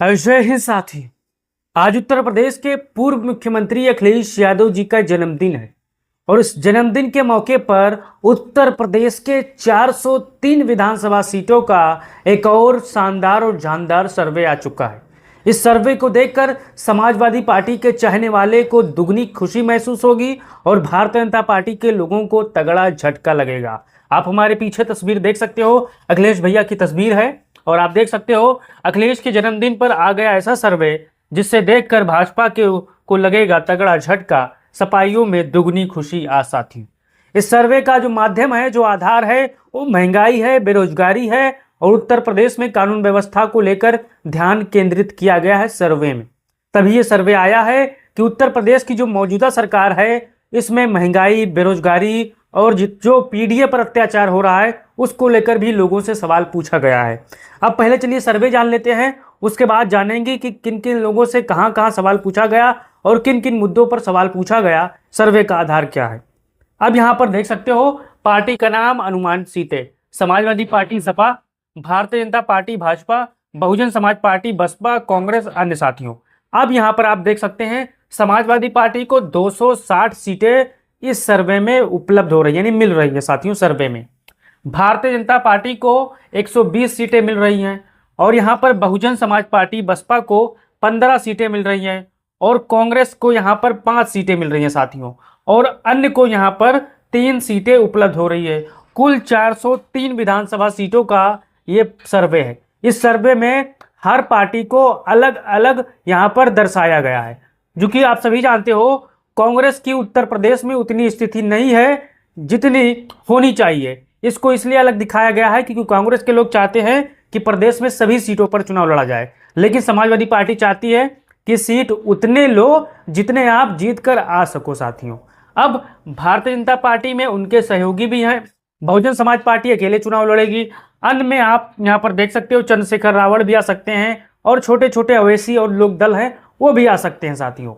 जय हिंद साथी। आज उत्तर प्रदेश के पूर्व मुख्यमंत्री अखिलेश यादव जी का जन्मदिन है और इस जन्मदिन के मौके पर उत्तर प्रदेश के 403 विधानसभा सीटों का एक और शानदार और जानदार सर्वे आ चुका है। इस सर्वे को देखकर समाजवादी पार्टी के चाहने वाले को दुगनी खुशी महसूस होगी और भारतीय जनता पार्टी के लोगों को तगड़ा झटका लगेगा। आप हमारे पीछे तस्वीर देख सकते हो, अखिलेश भैया की तस्वीर है और आप देख सकते हो अखिलेश के जन्मदिन पर आ गया ऐसा सर्वे जिससे देखकर भाजपा के को लगेगा तगड़ा झटका, सपाइयों में दुगनी खुशी आ साथी। इस सर्वे का जो माध्यम है, जो आधार है, वो महंगाई है, बेरोजगारी है और उत्तर प्रदेश में कानून व्यवस्था को लेकर ध्यान केंद्रित किया गया है सर्वे में। तभी ये सर्वे आया है कि उत्तर प्रदेश की जो मौजूदा सरकार है इसमें महंगाई, बेरोजगारी और जो पीडीए पर अत्याचार हो रहा है उसको लेकर भी लोगों से सवाल पूछा गया है। अब पहले चलिए सर्वे जान लेते हैं, उसके बाद जानेंगे कि किन किन लोगों से कहां कहां सवाल पूछा गया और किन किन मुद्दों पर सवाल पूछा गया, सर्वे का आधार क्या है। अब यहां पर देख सकते हो पार्टी का नाम, अनुमानित सीटें, Samajwadi party Sapa, Bharatiya Janata party Bhajpa, Bahujan Samaj party Baspa, Congress, अन्य साथियों। अब यहां पर आप देख सकते हैं समाजवादी पार्टी को 260 सीटें इस सर्वे में उपलब्ध हो रही है, यानी मिल रही है साथियों सर्वे में। भारतीय जनता पार्टी को 120 सीटें मिल रही हैं और यहां पर बहुजन समाज पार्टी बसपा को 15 सीटें मिल रही हैं और कांग्रेस को यहां पर 5 सीटें मिल रही हैं साथियों और अन्य को यहां पर 3 सीटें उपलब्ध हो रही है। कुल 403 विधानसभा सीटों का ये सर्वे है। इस सर्वे में हर पार्टी को अलग अलग यहां पर दर्शाया गया है। जो कि आप सभी जानते हो कांग्रेस की उत्तर प्रदेश में उतनी स्थिति नहीं है जितनी होनी चाहिए। इसको इसलिए अलग दिखाया गया है क्योंकि कांग्रेस के लोग चाहते हैं कि प्रदेश में सभी सीटों पर चुनाव लड़ा जाए, लेकिन समाजवादी पार्टी चाहती है कि सीट उतने लो जितने आप जीत कर आ सको साथियों। अब भारतीय जनता पार्टी में उनके सहयोगी भी हैं, बहुजन समाज पार्टी अकेले चुनाव लड़ेगी, अन्य में आप यहाँ पर देख सकते हो चंद्रशेखर रावण भी आ सकते हैं और छोटे छोटे अवैसी और लोक दल हैं वो भी आ सकते हैं साथियों।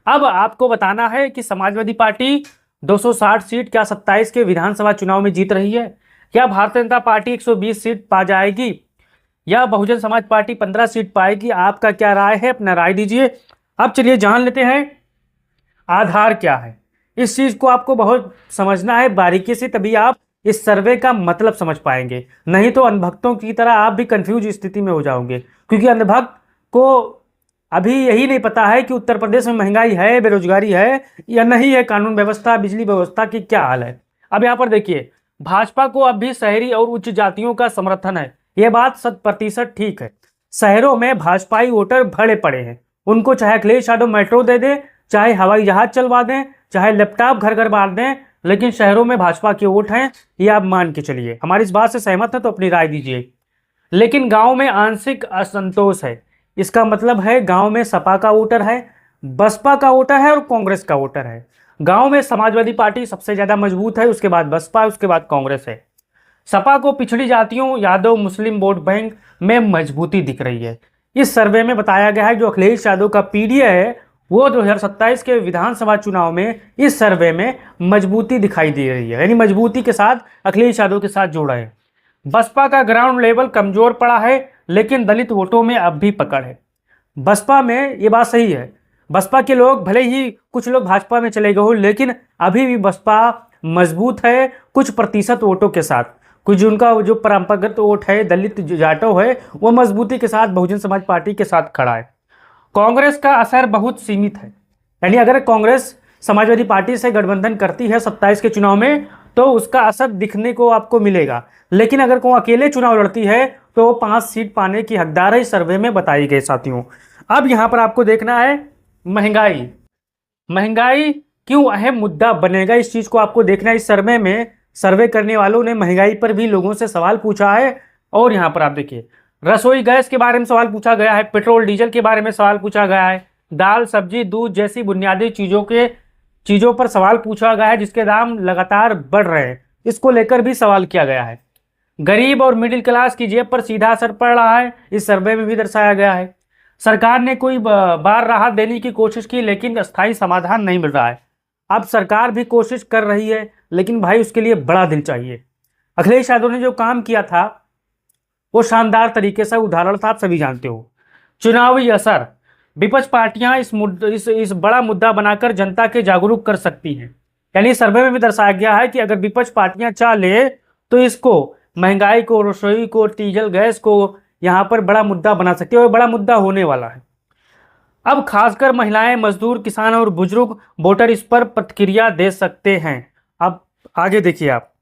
अब आपको बताना है कि समाजवादी पार्टी 260 सीट क्या 27 के विधानसभा चुनाव में जीत रही है, क्या भारतीय जनता पार्टी 120 सीट पा जाएगी या बहुजन समाज पार्टी 15 सीट पाएगी। आपका क्या राय है, अपना राय दीजिए। अब चलिए जान लेते हैं आधार क्या है। इस चीज को आपको बहुत समझना है बारीकी से, तभी आप इस सर्वे का मतलब समझ पाएंगे, नहीं तो अंधभक्तों की तरह आप भी कंफ्यूज स्थिति में हो जाओगे। क्योंकि अंधभक्त को अभी यही नहीं पता है कि उत्तर प्रदेश में महंगाई है, बेरोजगारी है या नहीं है, कानून व्यवस्था, बिजली व्यवस्था की क्या हाल है। अब यहाँ पर देखिए भाजपा को अब भी शहरी और उच्च जातियों का समर्थन है, यह बात 100% ठीक है। शहरों में भाजपाई वोटर भरे पड़े हैं, उनको चाहे अखिलेश यादव मेट्रो दे दे, चाहे हवाई जहाज चलवा दें, चाहे लैपटॉप घर घर बांट दें, लेकिन शहरों में भाजपा के वोट हैं, ये आप मान के चलिए। हमारी इस बात से सहमत है तो अपनी राय दीजिए। लेकिन गांव में आंशिक असंतोष है, इसका मतलब है गांव में सपा का वोटर है, बसपा का वोटर है और कांग्रेस का वोटर है। गांव में समाजवादी पार्टी सबसे ज्यादा मजबूत है, उसके बाद बसपा, उसके बाद कांग्रेस है। सपा को पिछड़ी जातियों, यादव, मुस्लिम वोट बैंक में मजबूती दिख रही है। इस सर्वे में बताया गया है जो अखिलेश यादव का पीडीए है वो 2027 के विधानसभा चुनाव में इस सर्वे में मजबूती दिखाई दे रही है, यानी मजबूती के साथ अखिलेश यादव के साथ जोड़ा है। बसपा का ग्राउंड लेवल कमजोर पड़ा है लेकिन दलित वोटों में अब भी पकड़ है। बसपा में ये बात सही है, बसपा के लोग भले ही कुछ लोग भाजपा में चले गए हो लेकिन अभी भी बसपा मजबूत है कुछ प्रतिशत वोटों के साथ। कुछ उनका जो परंपरागत वोट है, दलित जाटो है, वो मजबूती के साथ बहुजन समाज पार्टी के साथ खड़ा है। कांग्रेस का असर बहुत सीमित है, यानी अगर कांग्रेस समाजवादी पार्टी से गठबंधन करती है 27 के चुनाव में तो उसका असर दिखने को आपको मिलेगा, लेकिन अगर वो अकेले चुनाव लड़ती है तो 5 सीट पाने की हकदार है, सर्वे में बताई गई साथियों। अब यहां पर आपको देखना है महंगाई, महंगाई क्यों अहम मुद्दा बनेगा, इस चीज को आपको देखना है। इस सर्वे में सर्वे करने वालों ने महंगाई पर भी लोगों से सवाल पूछा है और यहां पर आप देखिए रसोई गैस के बारे में सवाल पूछा गया है, पेट्रोल डीजल के बारे में सवाल पूछा गया है, दाल सब्जी दूध जैसी बुनियादी चीजों पर सवाल पूछा गया है जिसके दाम लगातार बढ़ रहे हैं, इसको लेकर भी सवाल किया गया है। गरीब और मिडिल क्लास की जेब पर सीधा असर पड़ रहा है, इस सर्वे में भी दर्शाया गया है। सरकार ने कोई बार राहत देने की कोशिश की लेकिन अस्थायी समाधान नहीं मिल रहा है। अब सरकार भी कोशिश कर रही है लेकिन भाई उसके लिए बड़ा दिल चाहिए। अखिलेश यादव ने जो काम किया था वो शानदार तरीके से उदाहरण था, आप सभी जानते हो। चुनावी असर, विपक्ष पार्टियां इस बड़ा मुद्दा बनाकर जनता के जागरूक कर सकती हैं। यानी सर्वे में भी दर्शाया गया है कि अगर विपक्ष पार्टियां चाह ले तो इसको, महंगाई को, रसोई को, डीजल गैस को यहाँ पर बड़ा मुद्दा बना सकती है और बड़ा मुद्दा होने वाला है। अब खासकर महिलाएं, मजदूर, किसान और बुजुर्ग वोटर इस पर प्रतिक्रिया दे सकते हैं। अब आगे देखिए आप,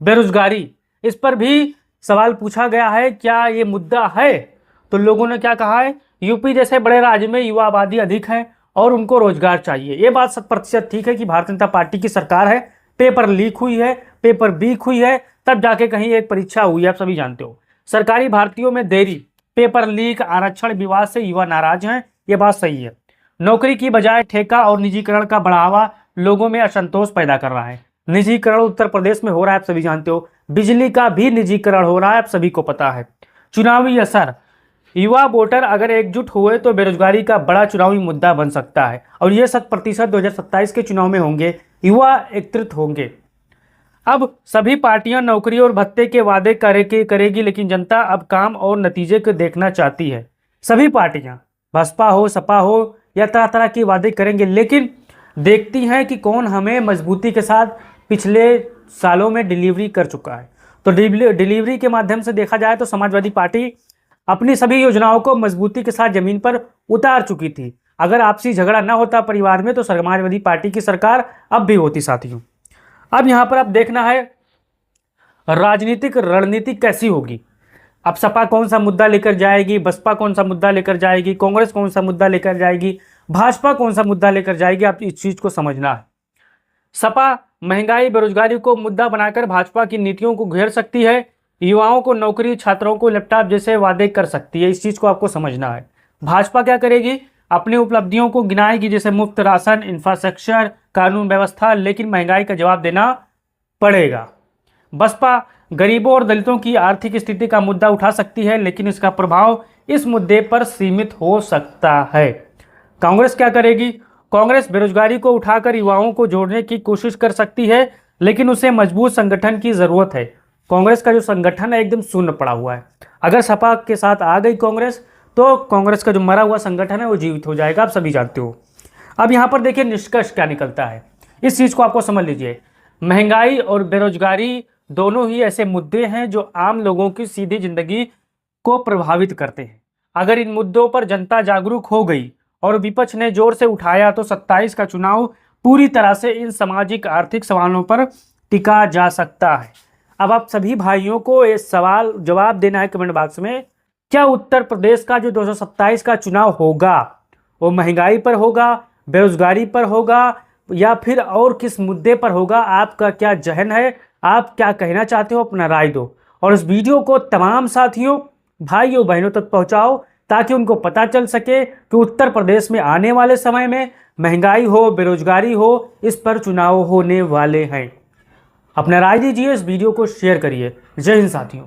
बेरोजगारी, इस पर भी सवाल पूछा गया है, क्या ये मुद्दा है? तो लोगों ने क्या कहा है, यूपी जैसे बड़े राज्य में युवा आबादी अधिक है और उनको रोजगार चाहिए। ये बात 100% ठीक है कि भारतीय जनता पार्टी की सरकार है, पेपर लीक हुई है, पेपर बीक हुई है, तब जाके कहीं एक परीक्षा हुई है, आप सभी जानते हो। सरकारी भर्तियों में देरी, पेपर लीक, आरक्षण विवाद से युवा नाराज हैं, ये बात सही है। नौकरी की बजाय ठेका और निजीकरण का बढ़ावा लोगों में असंतोष पैदा कर रहा है। निजीकरण उत्तर प्रदेश में हो रहा है, आप सभी जानते हो। बिजली का भी निजीकरण हो रहा है, आप सभी को पता है। चुनावी असर, युवा वोटर अगर एकजुट हुए तो बेरोजगारी का बड़ा चुनावी मुद्दा बन सकता है और ये 100% 2027 के चुनाव में होंगे, युवा एकत्रित होंगे। अब सभी पार्टियां नौकरी और भत्ते के वादे करेगी, लेकिन जनता अब काम और नतीजे को देखना चाहती है। सभी पार्टियां, बसपा हो, सपा हो, या तरह तरह के वादे करेंगे, लेकिन देखती हैं कि कौन हमें मजबूती के साथ पिछले सालों में डिलीवरी कर चुका है। तो डिलीवरी के माध्यम से देखा जाए तो समाजवादी पार्टी अपनी सभी योजनाओं को मजबूती के साथ जमीन पर उतार चुकी थी। अगर आपसी झगड़ा ना होता परिवार में तो समाजवादी पार्टी की सरकार अब भी होती साथियों। अब यहाँ पर आप देखना है राजनीतिक रणनीति कैसी होगी। अब सपा कौन सा मुद्दा लेकर जाएगी, बसपा कौन सा मुद्दा लेकर जाएगी, कांग्रेस कौन सा मुद्दा लेकर जाएगी, भाजपा कौन सा मुद्दा लेकर जाएगी, आप इस चीज को समझना है। सपा महंगाई, बेरोजगारी को मुद्दा बनाकर भाजपा की नीतियों को घेर सकती है, युवाओं को नौकरी, छात्रों को लैपटॉप जैसे वादे कर सकती है, इस चीज को आपको समझना है। भाजपा क्या करेगी, अपनी उपलब्धियों को गिनाएगी, जैसे मुफ्त राशन, इंफ्रास्ट्रक्चर, कानून व्यवस्था, लेकिन महंगाई का जवाब देना पड़ेगा। बसपा गरीबों और दलितों की आर्थिक स्थिति का मुद्दा उठा सकती है, लेकिन इसका प्रभाव इस मुद्दे पर सीमित हो सकता है। कांग्रेस क्या करेगी, कांग्रेस बेरोजगारी को उठाकर युवाओं को जोड़ने की कोशिश कर सकती है, लेकिन उसे मजबूत संगठन की जरूरत है। कांग्रेस का जो संगठन है एकदम शून्य पड़ा हुआ है। अगर सपा के साथ आ गई कांग्रेस तो कांग्रेस का जो मरा हुआ संगठन है वो जीवित हो जाएगा, आप सभी जानते हो। अब यहाँ पर देखिए निष्कर्ष क्या निकलता है, इस चीज को आपको समझ लीजिए। महंगाई और बेरोजगारी दोनों ही ऐसे मुद्दे हैं जो आम लोगों की सीधी जिंदगी को प्रभावित करते हैं। अगर इन मुद्दों पर जनता जागरूक हो गई और विपक्ष ने जोर से उठाया तो 27 का चुनाव पूरी तरह से इन सामाजिक आर्थिक सवालों पर टिका जा सकता है। अब आप सभी भाइयों को ये सवाल जवाब देना है कमेंट बॉक्स में, क्या उत्तर प्रदेश का जो 227 का चुनाव होगा वो महंगाई पर होगा, बेरोजगारी पर होगा, या फिर और किस मुद्दे पर होगा? आपका क्या जहन है, आप क्या कहना चाहते हो, अपना राय दो। और इस वीडियो को तमाम साथियों, भाइयों, बहनों तक पहुंचाओ ताकि उनको पता चल सके कि उत्तर प्रदेश में आने वाले समय में महंगाई हो, बेरोजगारी हो, इस पर चुनाव होने वाले हैं। अपना राय दीजिए, इस वीडियो को शेयर करिए। जय हिंद साथियों।